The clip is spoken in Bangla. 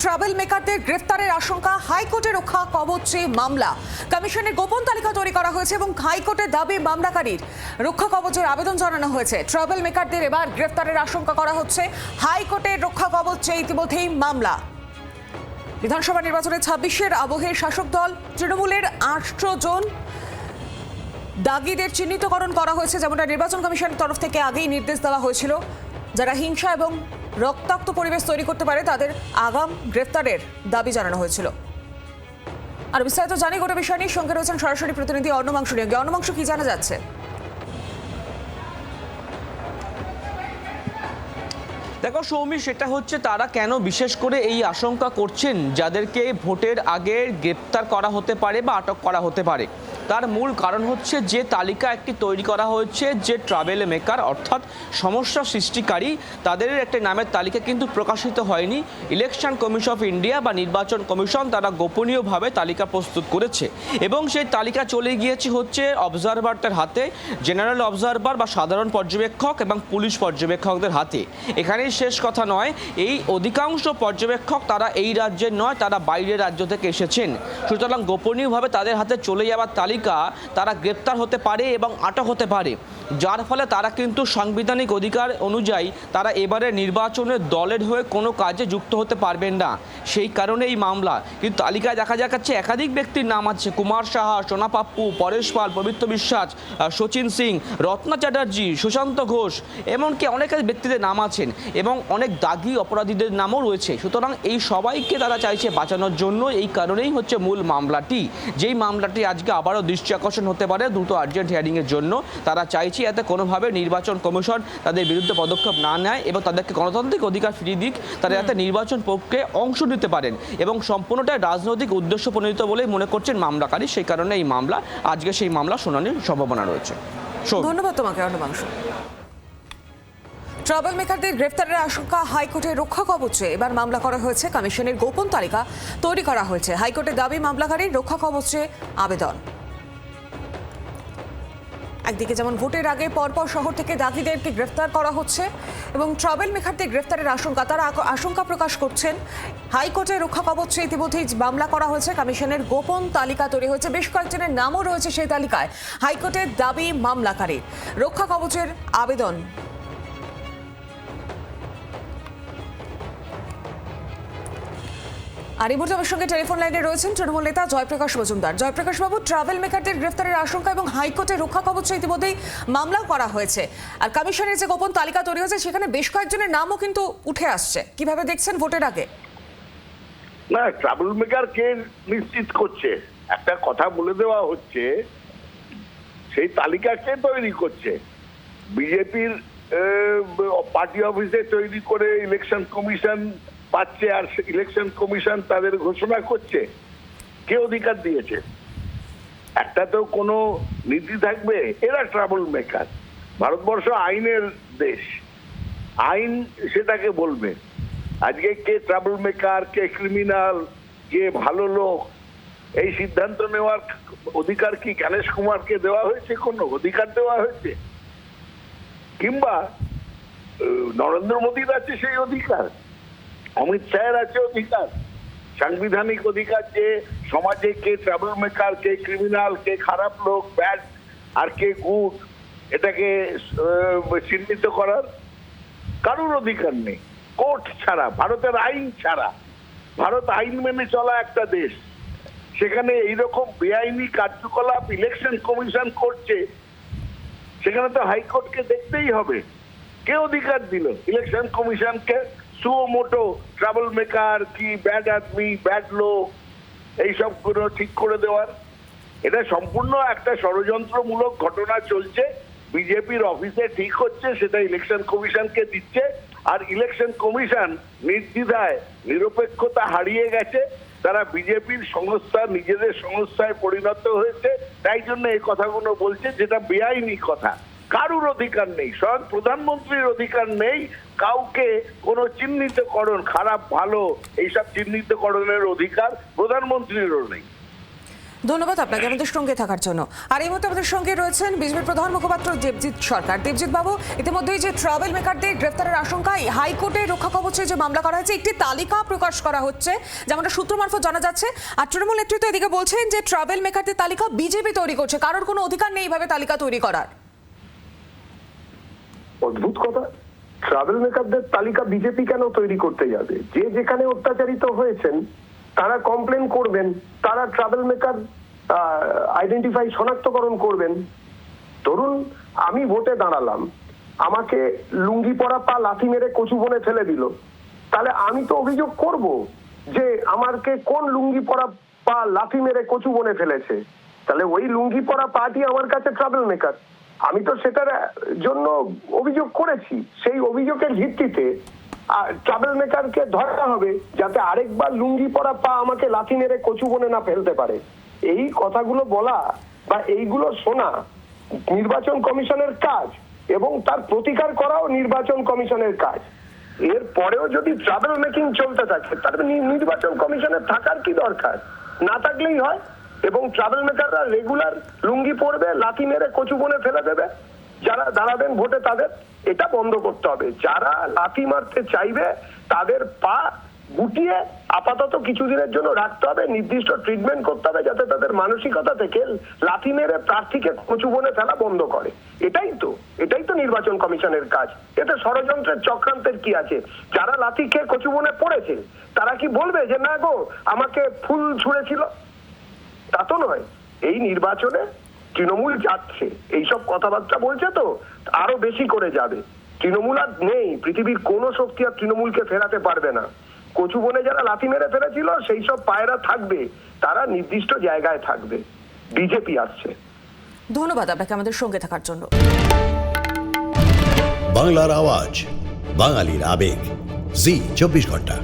ট্রাভেল মেকারদের গ্রেফতারের আশঙ্কা, হাইকোর্টে রক্ষা কবচে মামলা। কমিশনের গোপন তালিকা তৈরি করা হয়েছে এবং হাইকোর্টের দাবি মামলাকারীর রক্ষা কবচের আবেদন জানানো হয়েছে। ট্রাভেল মেকারদের এবার গ্রেফতারের আশঙ্কা করা হচ্ছে। হাইকোর্টের রক্ষা কবচে ইতিমধ্যেই মামলা। বিধানসভা নির্বাচনে 26-এর আবহে শাসক দল তৃণমূলের 8 জন দাগিদের চিহ্নিতকরণ করা হয়েছে, যেমনটা নির্বাচন কমিশনের তরফ থেকে আগেই নির্দেশ দেওয়া হয়েছিল। যারা হিংসা এবং রক্তাক্ত পরিবেশ তৈরি করতে পারে তাদের আগাম গ্রেফতারের দাবি জানানো হয়েছিল। আর বিস্তারিত জানি গোটা বিষয় নিয়ে সঙ্গে রয়েছেন সরাসরি প্রতিনিধি অর্ণমাংশ নিয়োগী। অর্ণমাংশ, কি জানা যাচ্ছে? দেখো সৌমি, সেটা হচ্ছে তারা কেন বিশেষ করে এই আশঙ্কা করছেন যাদেরকে ভোটের আগে গ্রেপ্তার করা হতে পারে বা আটক করা হতে পারে। তার মূল কারণ হচ্ছে যে তালিকা একটি তৈরি করা হয়েছে, যে ট্রাভেল মেকার অর্থাৎ সমস্যা সৃষ্টিকারী তাদের একটা নামের তালিকা কিন্তু প্রকাশিত হয়নি। ইলেকশন কমিশন অফ ইন্ডিয়া বা নির্বাচন কমিশন তারা গোপনীয়ভাবে তালিকা প্রস্তুত করেছে এবং সেই তালিকা চলে গিয়েছে হচ্ছে অবজারভারদের হাতে, জেনারেল অবজারভার বা সাধারণ পর্যবেক্ষক এবং পুলিশ পর্যবেক্ষকদের হাতে। এখানেই শেষ কথা নয়, এই অধিকাংশ পর্যবেক্ষক তারা এই রাজ্যের নয়, তারা বাইরের রাজ্য থেকে এসেছেন। সুতরাং গোপনীয়ভাবে তাদের হাতে চলে যাওয়ার তালিকা তারা গ্রেপ্তার হতে পারে এবং আটক হতে পারে, যার ফলে তারা কিন্তু সাংবিধানিক অধিকার অনুযায়ী তারা এবারে নির্বাচনের দলের হয়ে কোনো কাজে যুক্ত হতে পারবেন না। সেই কারণে এই মামলা। কিন্তু তালিকায় দেখা যাচ্ছে একাধিক ব্যক্তির নাম আছে, কুমার সাহা, সোনা পাপ্পু, পরেশ পাল, পবিত্র বিশ্বাস, শচীন সিং, রত্না চ্যাটার্জি, সুশান্ত ঘোষ, এমনকি অনেক ব্যক্তিদের নাম আছেন এবং অনেক দাগি অপরাধীদের নামও রয়েছে। সুতরাং এই সবাইকে তারা চাইছে বাঁচানোর জন্য। এই কারণেই হচ্ছে মূল মামলাটি, যেই মামলাটি আজকে আবারও দৃষ্টি আকর্ষণ হতে পারে দ্রুত আর্জেন্ট হিয়ারিংয়ের জন্য। তারা চাইছে যাতে কোনোভাবে নির্বাচন কমিশন তাদের বিরুদ্ধে পদক্ষেপ না নেয় এবং তাদেরকে গণতান্ত্রিক অধিকার ফিরিয়ে দিক, তারা যাতে নির্বাচন প্রক্রিয়ায় অংশ নিতে পারেন এবং সম্পূর্ণটাই রাজনৈতিক উদ্দেশ্য প্রণোদিত বলেই মনে করছেন মামলাকারী। সেই কারণে এই মামলা, আজকে সেই মামলা শুনানির সম্ভাবনা রয়েছে। ধন্যবাদ তোমাকে অর্ণমাংশ। ট্রাভেল মেকারদের গ্রেফতারের আশঙ্কা, হাইকোর্টে রক্ষা কবচে এবার মামলা করা হয়েছে। কমিশনের গোপন তালিকা তৈরি করা হয়েছে। হাইকোর্টের দাবি মামলাকারীর রক্ষা কবচে আবেদন। একদিকে যেমন ভোটের আগে পরপর শহর থেকে দাগিদেরকে গ্রেফতার করা হচ্ছে এবং ট্রাভেল মেকারদের গ্রেফতারের আশঙ্কা, তারা আশঙ্কা প্রকাশ করছেন। হাইকোর্টে রক্ষা কবচে ইতিমধ্যেই মামলা করা হয়েছে। কমিশনের গোপন তালিকা তৈরি হয়েছে, বেশ কয়েকজনের নামও রয়েছে সেই তালিকায়। হাইকোর্টের দাবি মামলাকারীর রক্ষা কবচের আবেদন। আর এই মুহূর্তে আমার সঙ্গে টেলিফোন লাইনে রয়েছেন তৃণমূল নেতা জয়প্রকাশ মজুমদার। জয়প্রকাশ বাবু, ট্রাভেল মেকারদের গ্রেফতারের আশঙ্কা এবং হাইকোর্টে রক্ষা কবচে ইতিমধ্যেই মামলা করা হয়েছে, আর কমিশনের যে গোপন তালিকা তৈরি হয়েছে সেখানে বেশ কয়েকজনের নামও কিন্তু উঠে আসছে। কিভাবে দেখছেন ভোটের আগে? না, ট্রাভেল মেকার কে নিশ্চিত করছে? একটা কথা বলে দেওয়া হচ্ছে, সেই তালিকা কে তৈরি করছে? বিজেপির পার্টি অফিসে তৈরি করে ইলেকশন কমিশন পাচ্ছে, আর ইলেকশন কমিশন তাদের ঘোষণা করছে। কে অধিকার দিয়েছে? একটা তো কোনো নীতি থাকবে। এরা ট্রাভেল মেকার। ভারতবর্ষ আইনের দেশ, আইন সেটাকে বলবে। আজকে কে ট্রাভেল মেকার, কে ক্রিমিনাল, কে ভালো লোক, এই সিদ্ধান্ত নেওয়ার অধিকার কি গণেশ কুমারকে দেওয়া হয়েছে? কোনো অধিকার দেওয়া হয়েছে? কিংবা নরেন্দ্র মোদীর আছে সেই অধিকার, অমিত শাহের আছে অধিকার, সাংবিধানিক অধিকার যে সমাজে কে ট্রাভেল মেকার, কে ক্রিমিনাল, কে খারাপ লোক, ব্যাড, আর কে গুড, এটাকে চিহ্নিত করার কারোর অধিকার নেই। কোর্ট ছাড়া, ভারতের আইন ছাড়া। ভারত আইন মেনে চলা একটা দেশ, সেখানে এইরকম বেআইনি কার্যকলাপ ইলেকশন কমিশন করছে, সেখানে তো হাইকোর্টকে দেখতেই হবে। কে অধিকার দিল ইলেকশন কমিশনকে সুও মোটো ট্রাভেল মেকার কি ব্যাড আদমি, ব্যাড লোক, এইসব গুলো ঠিক করে দেওয়ার? এটা সম্পূর্ণ একটা ষড়যন্ত্রমূলক ঘটনা চলছে। বিজেপির অফিসে ঠিক হচ্ছে, সেটা ইলেকশন কমিশনকে দিচ্ছে, আর ইলেকশন কমিশন নির্দ্বিধায় নিরপেক্ষতা হারিয়ে গেছে। তারা বিজেপির সংস্থা, নিজেদের সংস্থায় পরিণত হয়েছে। তাই জন্য এই কথাগুলো বলছে, যেটা বেআইনি কথা। কারুর অধিকার নেই, স্বয়ং প্রধানমন্ত্রীর অধিকার নেই কাউকে কোনো চিহ্নিতকরণ, খারাপ ভালো এইসব চিহ্নিতকরণের অধিকার প্রধানমন্ত্রীরও নেই। ধন্যবাদ আপনাকে আমাদের সঙ্গে থাকার জন্য। আর এই মুহূর্তে আমাদের সঙ্গে রয়েছেন বিজেপির প্রধান মুখপাত্র দেবজিৎ সরকার। দেবজিৎ বাবু, ইতিমধ্যেই যে ট্রাভেল মেকারদের গ্রেফতারের আশঙ্কায় হাইকোর্টে রক্ষা কবচে যে মামলা করা হয়েছে, একটি তালিকা প্রকাশ করা হচ্ছে, যেমনটা সূত্র মারফত জানা যাচ্ছে। আর তৃণমূল নেতৃত্ব এদিকে বলছেন যে ট্রাভেল মেকারদের তালিকা বিজেপি তৈরি করছে, কারোর কোনো অধিকার নেই এইভাবে তালিকা তৈরি করার। অদ্ভুত কথা, ট্রাভেল মেকারদের তালিকা বিজেপি কেন তৈরি করতে যাবে? যে যেখানে অত্যাচারিত হয়েছেন তারা কমপ্লেন করবেন, তারা ট্রাভেল মেকার আইডেন্টিফাই শনাক্তকরণ করবেন। ধরুন আমি ভোটে দাঁড়ালাম, আমাকে লুঙ্গি পরা পা লাথি মেরে কচু বনে ফেলে দিল, তাহলে আমি তো অভিযোগ করব যে আমাকে কোন লুঙ্গি পরা পা লাথি মেরে কচু বনে ফেলেছে। তাহলে ওই লুঙ্গি পরা পাটি আমার কাছে ট্রাভেল মেকার, আমি তো সেটার জন্য অভিযোগ করেছি। সেই অভিযোগের ভিত্তিতে ট্রাভেল মেকারকে ধরা হবে, যাতে আরেকবার লুঙ্গি পরা পা আমাকে লাথি মেরে কচু বনে না ফেলতে পারে। এই কথাগুলো বলা বা এইগুলো শোনা নির্বাচন কমিশনের কাজ, এবং তার প্রতিকার করাও নির্বাচন কমিশনের কাজ। এর পরেও যদি ট্রাভেল মেকিং চলতে থাকে, তাহলে নির্বাচন কমিশনের থাকার কি দরকার? না থাকলেই হয়। এবং ট্রাভেল মেকাররা রেগুলার লুঙ্গি পরবে, লাথি মেরে কচু বনে ফেলে দেবে যারা দাঁড়াবেন ভোটে, তাদের এটা বন্ধ করতে হবে। যারা লাথি মারতে চাইবে তাদের পা গুটিয়ে আপাতত কিছুদিনের জন্য রাখতে হবে, নির্দিষ্ট ট্রিটমেন্ট করতে হবে, যাতে তাদের মানসিকতা থেকে লাথি মেরে প্রার্থীকে কচু বনে ফেলা বন্ধ করে। এটাই তো নির্বাচন কমিশনের কাজ। এতে ষড়যন্ত্রের চক্রান্তের কি আছে? যারা লাথি খেয়ে কচু বনে পড়েছে তারা কি বলবে যে না গো আমাকে ফুল ছুঁড়েছিল? তা তো নয়। এই নির্বাচনে তৃণমূল যাচ্ছে, এইসব কথাবার্তা বলছে, তো আরো বেশি করে যাবে। তৃণমূল আর নেই, পৃথিবীর কোন শক্তি আর তৃণমূলকে ফেরাতে পারবে না। কচু বনে যারা লাথি মেরে ফেলেছিল সেই সব পায়রা থাকবে, তারা নির্দিষ্ট জায়গায় থাকবে। বিজেপি আসছে। ধন্যবাদ আপনাকে আমাদের সঙ্গে থাকার জন্য। বাংলার আওয়াজ, বাঙালির আবেগ, জি 24 ঘন্টা।